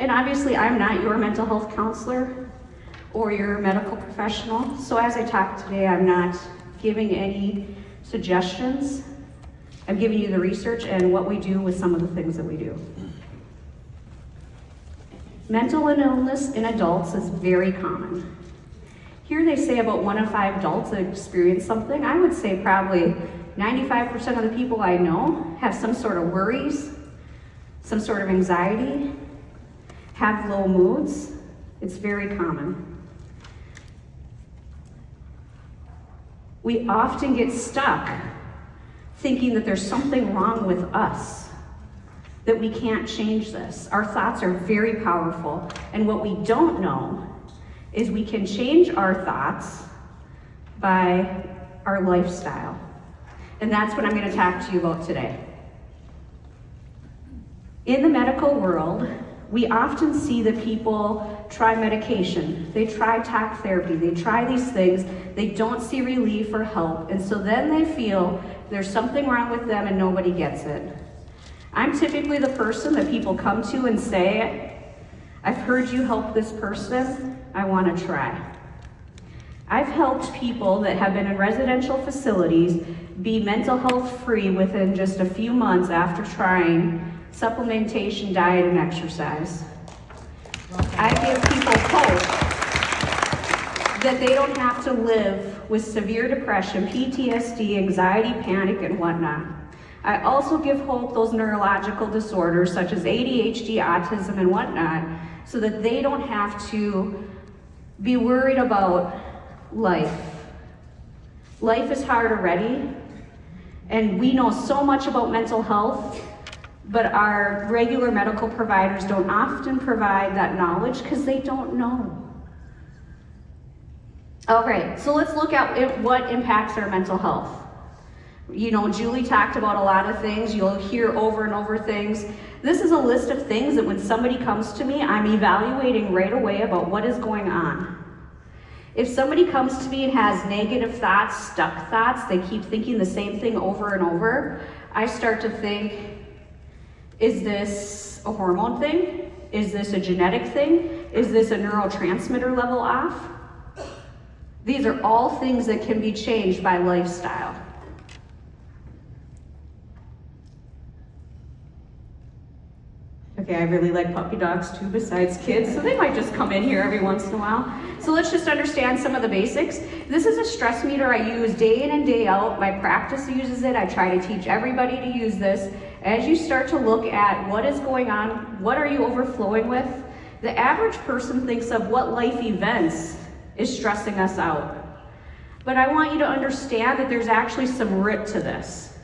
And obviously, I'm not your mental health counselor or your medical professional. So as I talk today, I'm not giving any suggestions. I'm giving you the research and what we do with some of the things that we do. Mental illness in adults is very common. Here they say about 1 in 5 adults that experience something. I would say probably 95% of the people I know have some sort of worries, some sort of anxiety, have low moods. It's very common. We often get stuck thinking that there's something wrong with us, that we can't change this. Our thoughts are very powerful, and what we don't know is we can change our thoughts by our lifestyle. And that's what I'm going to talk to you about today. In the medical world, we often see that people try medication, they try talk therapy, they try these things, they don't see relief or help, and so then they feel there's something wrong with them and nobody gets it. I'm typically the person that people come to and say, I've heard you help this person, I want to try. I've helped people that have been in residential facilities be mental health free within just a few months after trying supplementation, diet, and exercise. I give people hope that they don't have to live with severe depression, PTSD, anxiety, panic, and whatnot. I also give hope those neurological disorders such as ADHD, autism, and whatnot, so that they don't have to be worried about life. Life is hard already, and we know so much about mental health, but our regular medical providers don't often provide that knowledge because they don't know. All right, so let's look at what impacts our mental health. You know, Julie talked about a lot of things. You'll hear over and over things. This is a list of things that when somebody comes to me, I'm evaluating right away about what is going on. If somebody comes to me and has negative thoughts, stuck thoughts, they keep thinking the same thing over and over, I start to think, is this a hormone thing? Is this a genetic thing? Is this a neurotransmitter level off? These are all things that can be changed by lifestyle. Okay, I really like puppy dogs too, besides kids, so they might just come in here every once in a while. So let's just understand some of the basics. This is a stress meter I use day in and day out. My practice uses it. I try to teach everybody to use this. As you start to look at what is going on, what are you overflowing with, the average person thinks of what life events is stressing us out. But I want you to understand that there's actually some root to this.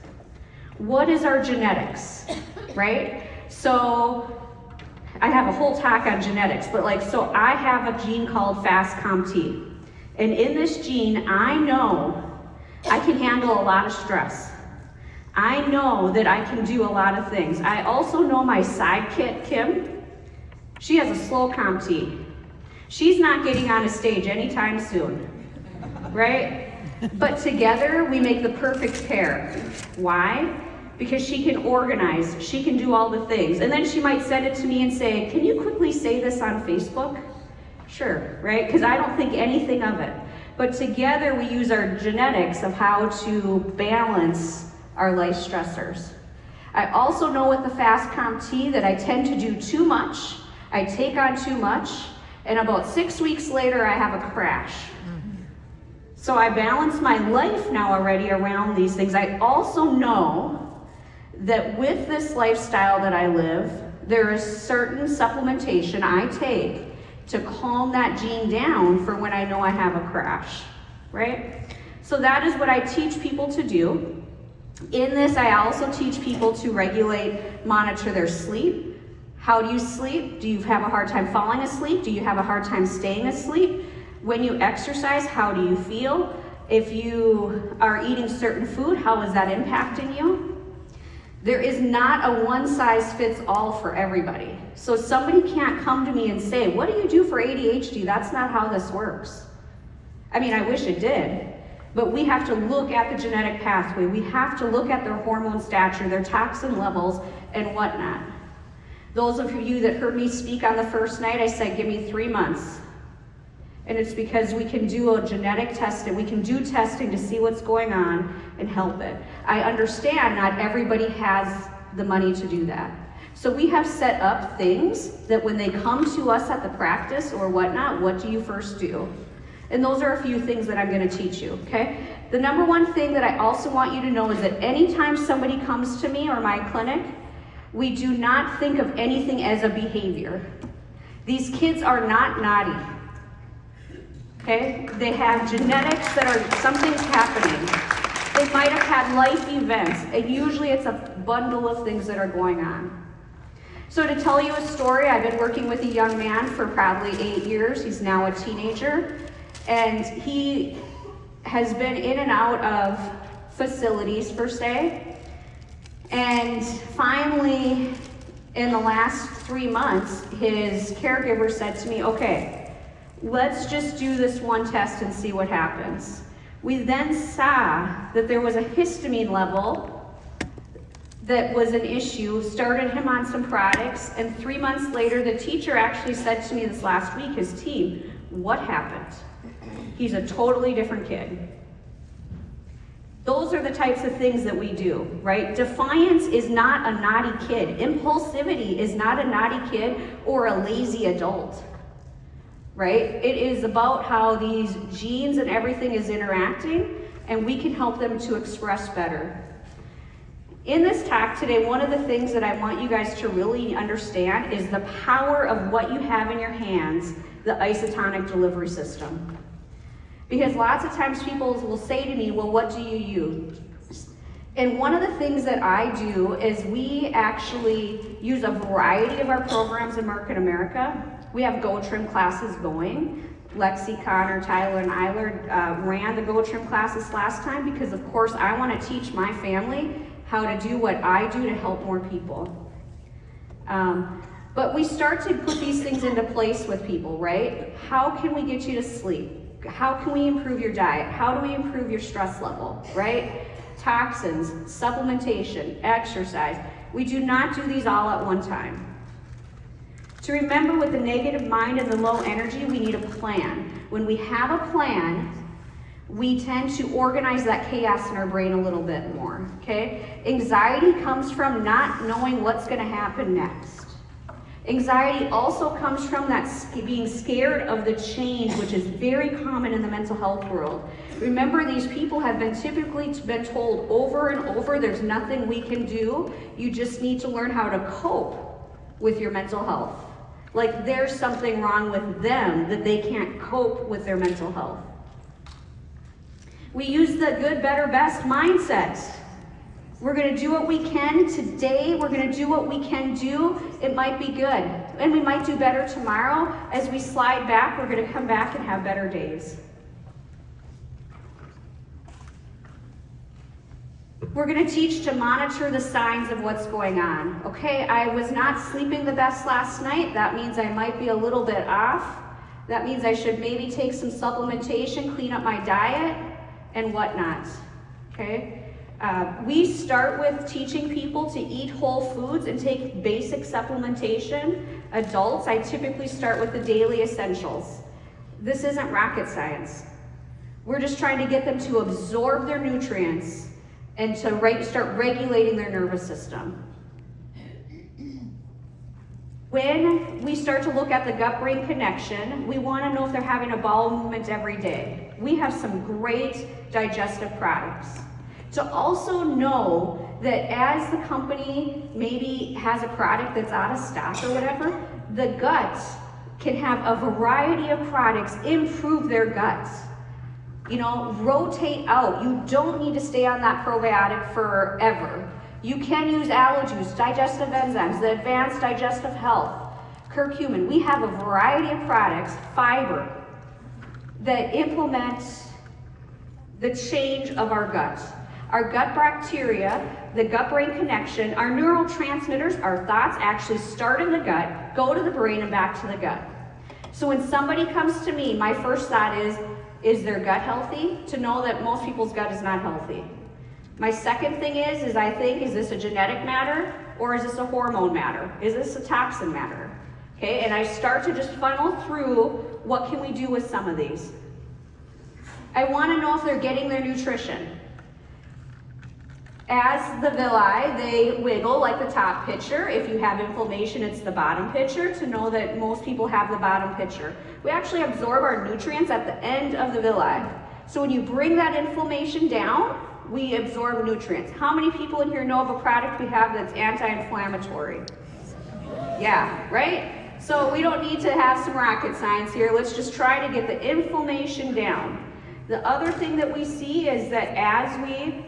What is our genetics, right? So I have a whole talk on genetics, but so I have a gene called FAST-COMT. And in this gene, I know I can handle a lot of stress. I know that I can do a lot of things. I also know my sidekick, Kim, she has a slow COMT. She's not getting on a stage anytime soon, right? But together, we make the perfect pair. Why? Because she can organize, she can do all the things. And then she might send it to me and say, can you quickly say this on Facebook? Sure, right? Because I don't think anything of it. But together we use our genetics of how to balance our life stressors. I also know with the FAST-COMT that I tend to do too much, I take on too much, and about 6 weeks later I have a crash. So I balance my life now already around these things. I also know that with this lifestyle that I live, there is certain supplementation I take to calm that gene down for when I know I have a crash, right? So that is what I teach people to do. In this, I also teach people to regulate, monitor their sleep. How do you sleep? Do you have a hard time falling asleep? Do you have a hard time staying asleep? When you exercise, how do you feel? If you are eating certain food, how is that impacting you? There is not a one-size-fits-all for everybody. So somebody can't come to me and say, what do you do for ADHD? That's not how this works. I mean, I wish it did. But we have to look at the genetic pathway. We have to look at their hormone stature, their toxin levels, and whatnot. Those of you that heard me speak on the first night, I said, give me 3 months. And it's because we can do a genetic testing, we can do testing to see what's going on and help it. I understand not everybody has the money to do that. So we have set up things that when they come to us at the practice or whatnot, what do you first do? And those are a few things that I'm going to teach you, okay? The number one thing that I also want you to know is that anytime somebody comes to me or my clinic, we do not think of anything as a behavior. These kids are not naughty, okay? They have genetics that are, something's happening. They might have had life events, and usually it's a bundle of things that are going on. So to tell you a story, I've been working with a young man for probably 8 years. He's now a teenager, and he has been in and out of facilities per se. And finally, in the last 3 months, his caregiver said to me, okay, let's just do this one test and see what happens. We then saw that there was a histamine level that was an issue, started him on some products, and 3 months later, the teacher actually said to me this last week, his team, what happened? He's a totally different kid. Those are the types of things that we do, right? Defiance is not a naughty kid. Impulsivity is not a naughty kid or a lazy adult, right? It is about how these genes and everything is interacting, and we can help them to express better. In this talk today, one of the things that I want you guys to really understand is the power of what you have in your hands, the isotonic delivery system. Because lots of times people will say to me, well, what do you use? And one of the things that I do is we actually use a variety of our programs in Market America. We have Go Trim classes going. Lexi, Connor, Tyler, and Eiler ran the Go Trim classes last time because, of course, I want to teach my family how to do what I do to help more people. But we start to put these things into place with people, right? How can we get you to sleep? How can we improve your diet? How do we improve your stress level, right? Toxins, supplementation, exercise. We do not do these all at one time. To remember, with the negative mind and the low energy, we need a plan. When we have a plan, we tend to organize that chaos in our brain a little bit more, okay? Anxiety comes from not knowing what's going to happen next. Anxiety also comes from that being scared of the change, which is very common in the mental health world. Remember, these people have been typically been told over and over, there's nothing we can do. You just need to learn how to cope with your mental health. Like there's something wrong with them that they can't cope with their mental health. We use the good, better, best mindset. We're going to do what we can today. We're going to do what we can do. It might be good. And we might do better tomorrow. As we slide back, we're going to come back and have better days. We're going to teach to monitor the signs of what's going on. Okay, I was not sleeping the best last night. That means I might be a little bit off. That means I should maybe take some supplementation, clean up my diet, and whatnot. Okay? We start with teaching people to eat whole foods and take basic supplementation. Adults, I typically start with the daily essentials. This isn't rocket science. We're just trying to get them to absorb their nutrients and to start regulating their nervous system. When we start to look at the gut-brain connection, we want to know if they're having a bowel movement every day. We have some great digestive products. To also know that as the company maybe has a product that's out of stock or whatever, the gut can have a variety of products improve their guts. You know, rotate out. You don't need to stay on that probiotic forever. You can use Allojuice, digestive enzymes, the Advanced Digestive Health, curcumin. We have a variety of products, fiber, that implement the change of our gut. Our gut bacteria, the gut-brain connection, our neurotransmitters, our thoughts actually start in the gut, go to the brain, and back to the gut. So when somebody comes to me, my first thought is their gut healthy? To know that most people's gut is not healthy. My second thing is I think, is this a genetic matter Or is this a hormone matter? Is this a toxin matter? Okay, and I start to just funnel through what can we do with some of these. I want to know if they're getting their nutrition. As the villi, they wiggle like the top picture. If you have inflammation, it's the bottom picture, to know that most people have the bottom picture. We actually absorb our nutrients at the end of the villi. So when you bring that inflammation down, we absorb nutrients. How many people in here know of a product we have that's anti-inflammatory? Yeah, right? So we don't need to have some rocket science here. Let's just try to get the inflammation down. The other thing that we see is that as we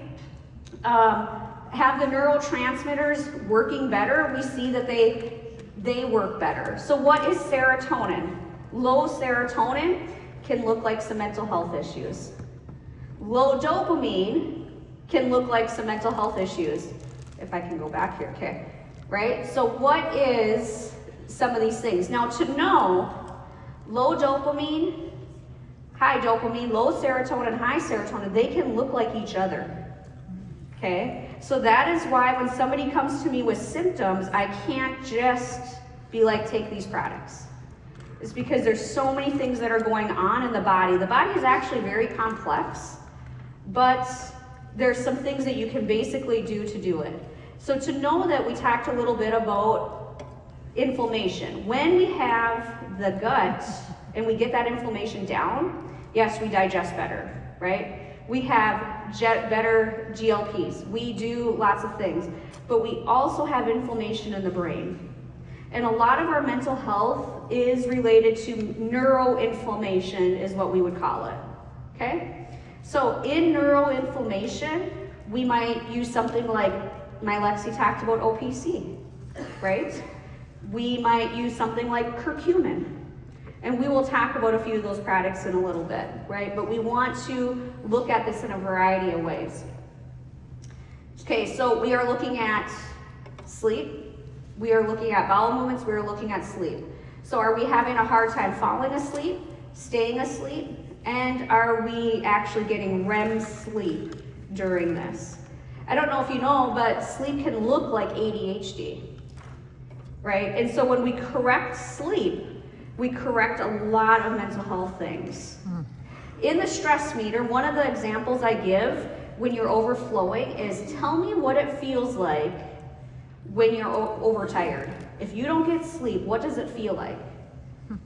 have the neurotransmitters working better, we see that they work better. So what is serotonin? Low serotonin can look like some mental health issues. Low dopamine can look like some mental health issues. If I can go back here, okay. Right? So what is some of these things? Now to know, low dopamine, high dopamine, low serotonin, high serotonin, they can look like each other. Okay, so that is why when somebody comes to me with symptoms, I can't just be like, take these products. It's because there's so many things that are going on in the body. The body is actually very complex, but there's some things that you can basically do to do it. So to know that, we talked a little bit about inflammation. When we have the gut and we get that inflammation down, yes, we digest better, right? We have better GLPs. We do lots of things, but we also have inflammation in the brain. And a lot of our mental health is related to neuroinflammation, is what we would call it, okay? So in neuroinflammation, we might use something like, my Lexi talked about OPC, right? We might use something like curcumin. And we will talk about a few of those products in a little bit, right? But we want to look at this in a variety of ways. Okay, so we are looking at sleep. We are looking at bowel movements. We are looking at sleep. So are we having a hard time falling asleep, staying asleep? And are we actually getting REM sleep during this? I don't know if you know, but sleep can look like ADHD, right? And so when we correct sleep, we correct a lot of mental health things. In the stress meter, one of the examples I give when you're overflowing is, tell me what it feels like when you're overtired. If you don't get sleep, what does it feel like?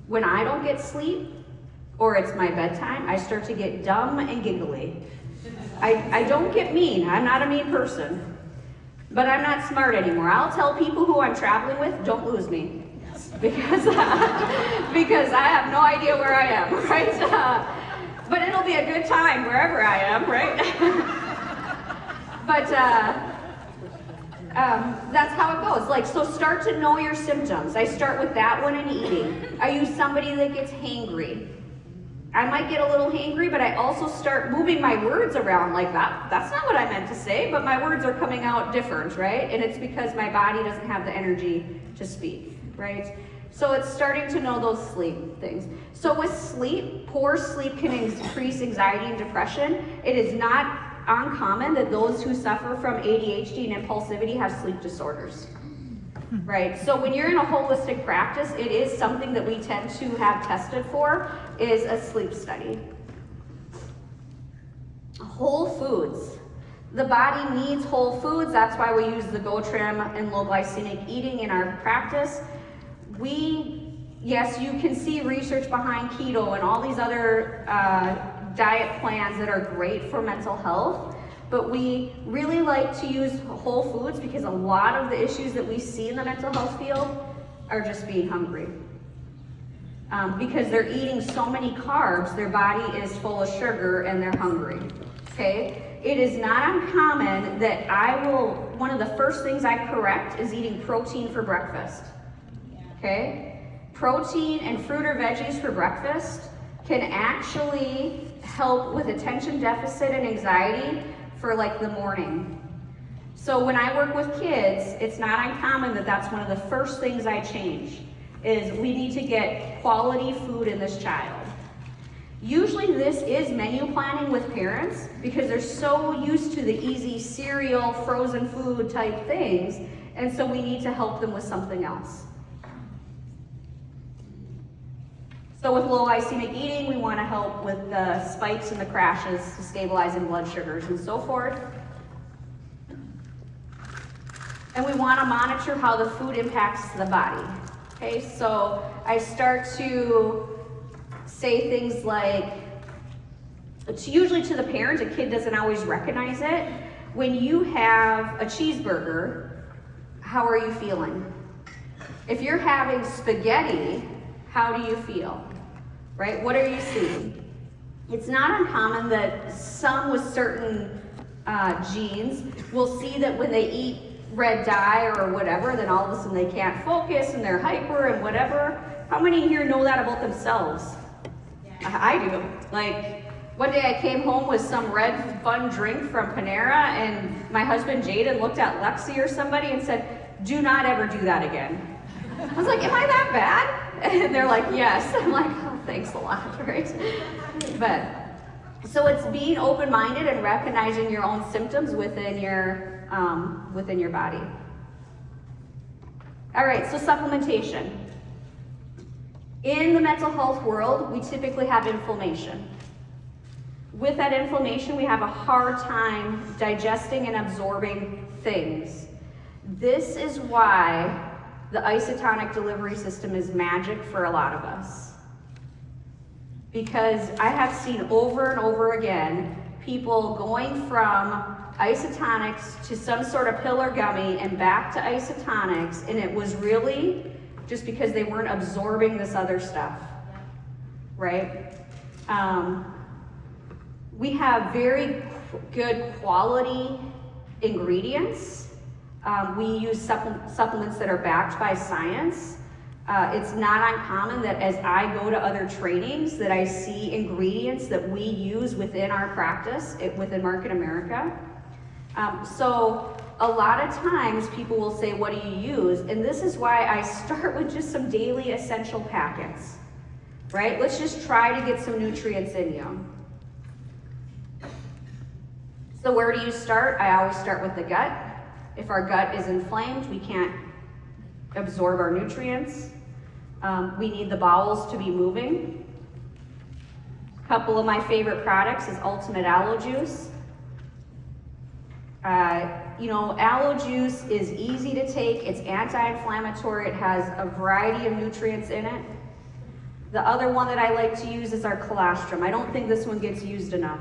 When I don't get sleep, or it's my bedtime, I start to get dumb and giggly. I don't get mean. I'm not a mean person. But I'm not smart anymore. I'll tell people who I'm traveling with, don't lose me. Because I have no idea where I am, right? But it'll be a good time wherever I am, right? But that's how it goes. Like, so start to know your symptoms. I start with that one in eating. Are you somebody that gets hangry? I might get a little hangry, but I also start moving my words around like that. That's not what I meant to say, but my words are coming out different, right? And it's because my body doesn't have the energy to speak, right? So it's starting to know those sleep things. So with sleep, poor sleep can increase anxiety and depression. It is not uncommon that those who suffer from ADHD and impulsivity have sleep disorders, right? So when you're in a holistic practice, it is something that we tend to have tested for, is a sleep study. Whole foods. The body needs whole foods. That's why we use the GoTrim and low glycemic eating in our practice. Yes, you can see research behind keto and all these other diet plans that are great for mental health, but we really like to use whole foods because a lot of the issues that we see in the mental health field are just being hungry. Because they're eating so many carbs, their body is full of sugar and they're hungry, okay? It is not uncommon that one of the first things I correct is eating protein for breakfast. Okay? Protein and fruit or veggies for breakfast can actually help with attention deficit and anxiety for like the morning. So when I work with kids, it's not uncommon that that's one of the first things I change, is we need to get quality food in this child. Usually this is menu planning with parents because they're so used to the easy cereal, frozen food type things. and so we need to help them with something else. So with low glycemic eating, we want to help with the spikes and the crashes to stabilizing blood sugars and so forth. And we want to monitor how the food impacts the body. Okay, so I start to say things like, it's usually to the parent, a kid doesn't always recognize it. When you have a cheeseburger, how are you feeling? If you're having spaghetti, how do you feel? Right? What are you seeing? It's not uncommon that some with certain genes will see that when they eat red dye or whatever, then all of a sudden they can't focus and they're hyper and whatever. How many here know that about themselves? Yeah. I do. Like, one day I came home with some red fun drink from Panera, and my husband Jaden looked at Lexi or somebody and said, "Do not ever do that again." I was like, "Am I that bad?" And they're like, "Yes." I'm like, "Oh, thanks a lot," right? But, so it's being open-minded and recognizing your own symptoms within your body. All right, so supplementation. In the mental health world, we typically have inflammation. With that inflammation, we have a hard time digesting and absorbing things. This is why the isotonic delivery system is magic for a lot of us. Because I have seen over and over again people going from isotonics to some sort of pill or gummy and back to isotonics, and it was really just because they weren't absorbing this other stuff, right? We have very good quality ingredients. We use supplements that are backed by science. It's not uncommon that as I go to other trainings that I see ingredients that we use within our practice, within Market America. So a lot of times people will say, "What do you use?" And this is why I start with just some daily essential packets, right? Let's just try to get some nutrients in you. So where do you start? I always start with the gut. If our gut is inflamed, we can't absorb our nutrients. We need the bowels to be moving. A couple of my favorite products is Ultimate Aloe Juice. Aloe juice is easy to take. It's anti-inflammatory. It has a variety of nutrients in it. The other one that I like to use is our colostrum. I don't think this one gets used enough.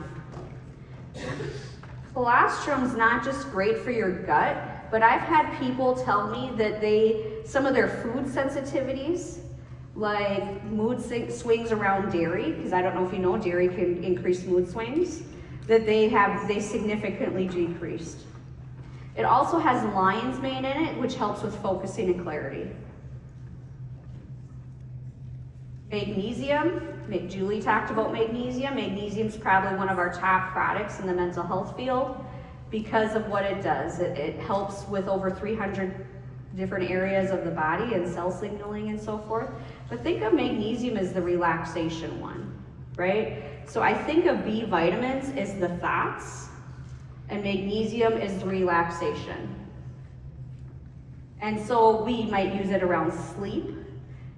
Colostrum's not just great for your gut, but I've had people tell me that some of their food sensitivities, like mood swings around dairy, because I don't know if you know, dairy can increase mood swings, that they significantly decreased. It also has lion's mane in it, which helps with focusing and clarity. Magnesium, Julie talked about magnesium. Magnesium is probably one of our top products in the mental health field because of what it does. It helps with over 300 different areas of the body and cell signaling and so forth. But think of magnesium as the relaxation one, right? So I think of B vitamins as the thoughts, and magnesium is the relaxation. And so we might use it around sleep.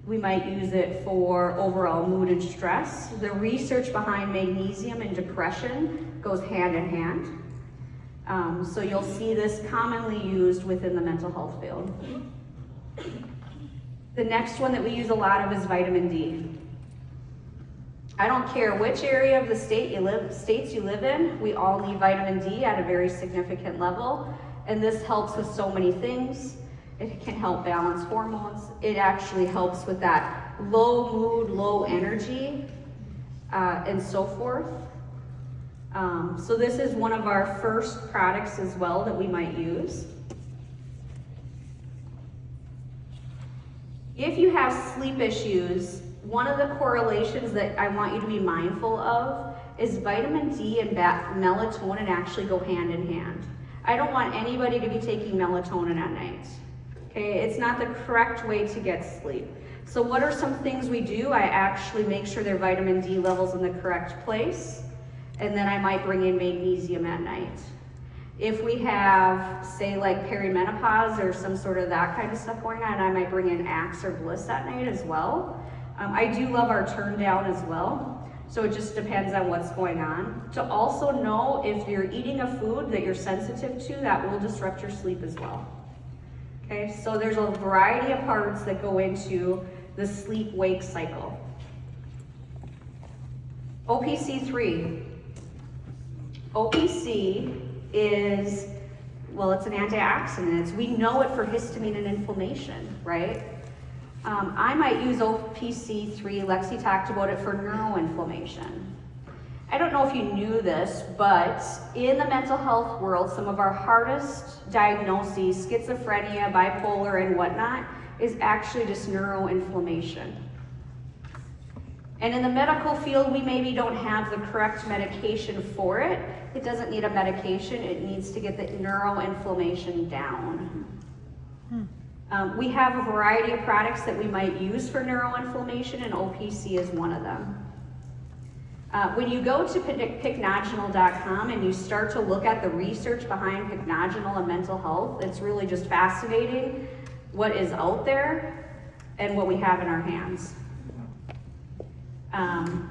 We might use it for overall mood and stress. The research behind magnesium and depression goes hand in hand. So you'll see this commonly used within the mental health field. The next one that we use a lot of is vitamin D. I don't care which area of the states you live in, we all need vitamin D at a very significant level. And this helps with so many things. It can help balance hormones. It actually helps with that low mood, low energy, and so forth. So this is one of our first products as well that we might use. If you have sleep issues, one of the correlations that I want you to be mindful of is vitamin D and melatonin actually go hand in hand. I don't want anybody to be taking melatonin at night. Okay, it's not the correct way to get sleep. So what are some things we do? I actually make sure their vitamin D levels in the correct place, and then I might bring in magnesium at night. If we have, say, like perimenopause or some sort of that kind of stuff going on, I might bring in Axe or Bliss that night as well. I do love our turn down as well, so it just depends on what's going on. To also know if you're eating a food that you're sensitive to, that will disrupt your sleep as well. Okay, so there's a variety of parts that go into the sleep-wake cycle. OPC3. OPC is, well, it's an antioxidant. We know it for histamine and inflammation, right? I might use OPC3, Lexi talked about it for neuroinflammation. I don't know if you knew this, but in the mental health world, some of our hardest diagnoses, schizophrenia, bipolar, and whatnot, is actually just neuroinflammation. And in the medical field, we maybe don't have the correct medication for it. It doesn't need a medication, it needs to get the neuroinflammation down. We have a variety of products that we might use for neuroinflammation, and OPC is one of them. When you go to pycnogenol.com and you start to look at the research behind pycnogenol and mental health, it's really just fascinating what is out there and what we have in our hands. And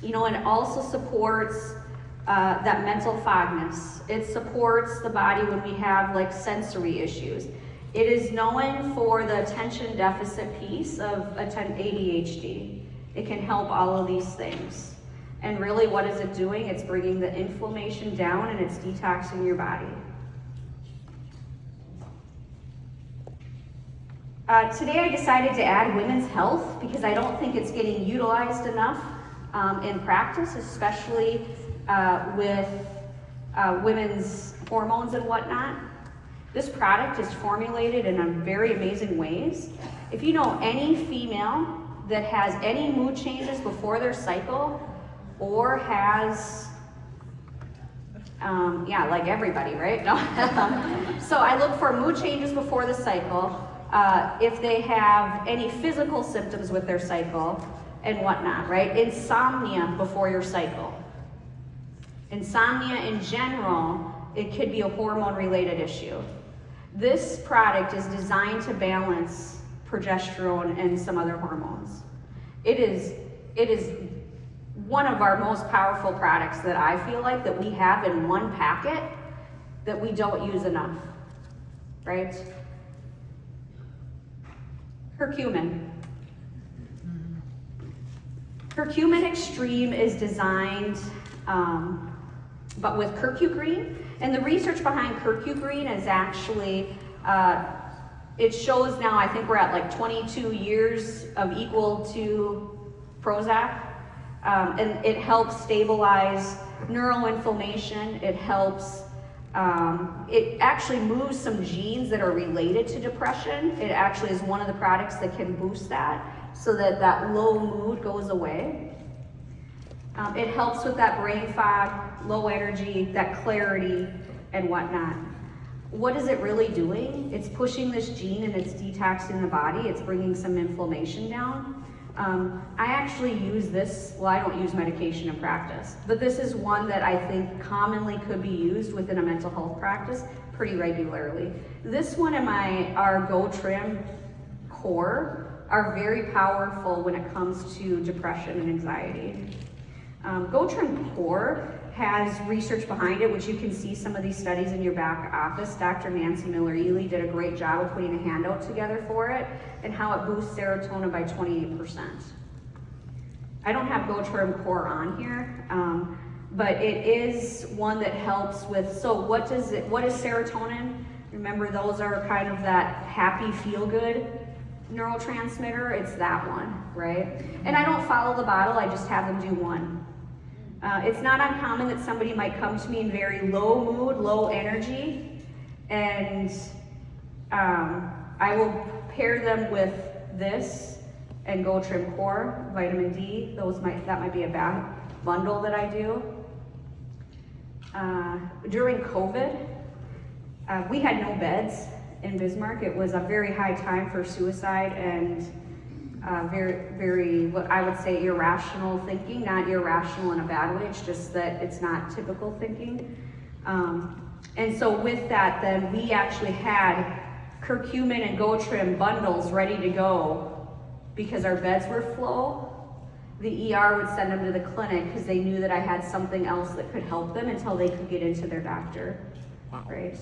it also supports that mental fogness. It supports the body when we have like sensory issues. It is known for the attention deficit piece of ADHD. It can help all of these things. And really, what is it doing? It's bringing the inflammation down and it's detoxing your body. Today I decided to add women's health because I don't think it's getting utilized enough in practice, especially with women's hormones and whatnot. This product is formulated in very amazing ways. If you know any female that has any mood changes before their cycle, or has, like everybody, right? No. So I look for mood changes before the cycle, if they have any physical symptoms with their cycle and whatnot, right? Insomnia before your cycle. Insomnia in general, it could be a hormone-related issue. This product is designed to balance progesterone and some other hormones. It is one of our most powerful products that I feel like that we have in one packet that we don't use enough, right? Curcumin. Curcumin Extreme is designed, but with curcugreen, and the research behind curcugreen is actually, it shows now, I think we're at like 22 years of equal to Prozac. And it helps stabilize neuroinflammation. It helps, it actually moves some genes that are related to depression. It actually is one of the products that can boost that so that that low mood goes away. It helps with that brain fog, low energy, that clarity, and whatnot. What is it really doing? It's pushing this gene and it's detoxing the body. It's bringing some inflammation down. I actually use this, well, I don't use medication in practice, but this is one that I think commonly could be used within a mental health practice pretty regularly. This one and our GoTrim Core are very powerful when it comes to depression and anxiety. GoTrim Core has research behind it, which you can see some of these studies in your back office. Dr. Nancy Miller-Ely did a great job of putting a handout together for it and how it boosts serotonin by 28%. I don't have GoTrim Core on here, but it is one that helps with, so what is serotonin? Remember, those are kind of that happy, feel-good neurotransmitter. It's that one, right? And I don't follow the bottle, I just have them do one. It's not uncommon that somebody might come to me in very low mood, low energy, and I will pair them with this and GoTrim Core, vitamin D. That might be a bundle that I do. During COVID, we had no beds in Bismarck. It was a very high time for suicide and very, very, what I would say, irrational thinking. Not irrational in a bad way, it's just that it's not typical thinking. And so with that, then we actually had curcumin and Go-Trim bundles ready to go because our beds were full. The ER would send them to the clinic because they knew that I had something else that could help them until they could get into their doctor, right?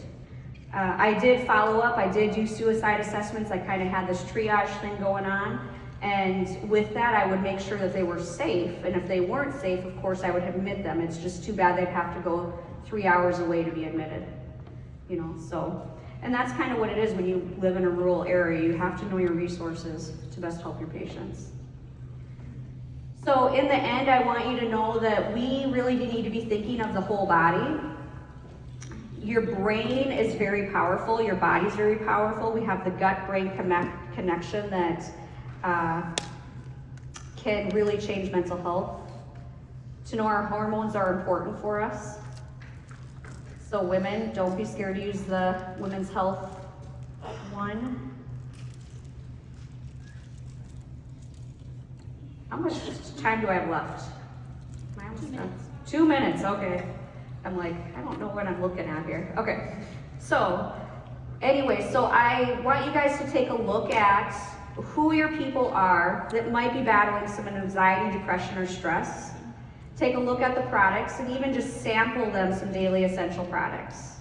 I did follow up, I did do suicide assessments, I kind of had this triage thing going on, and with that I would make sure that they were safe, and if they weren't safe, of course I would admit them. It's just too bad they'd have to go 3 hours away to be admitted, you know, so. And that's kind of what it is when you live in a rural area. You have to know your resources to best help your patients. So in the end, I want you to know that we really need to be thinking of the whole body. Your brain is very powerful, your body's very powerful. We have the gut-brain connection that can really change mental health. To know our hormones are important for us. So women, don't be scared to use the Women's Health one. How much time do I have left? Am I almost done? 2 minutes, okay. I'm like, I don't know what I'm looking at here. Okay, so anyway, so I want you guys to take a look at who your people are that might be battling some anxiety, depression, or stress. Take a look at the products and even just sample them some daily essential products.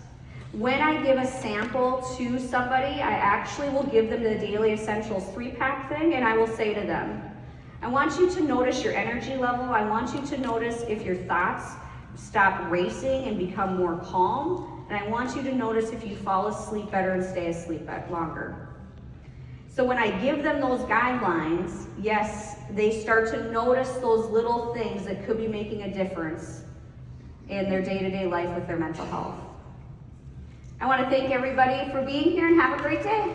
When I give a sample to somebody, I actually will give them the Daily Essentials 3-pack thing, and I will say to them, I want you to notice your energy level. I want you to notice if your thoughts stop racing and become more calm. And I want you to notice if you fall asleep better and stay asleep longer. So when I give them those guidelines, yes, they start to notice those little things that could be making a difference in their day-to-day life with their mental health. I want to thank everybody for being here and have a great day.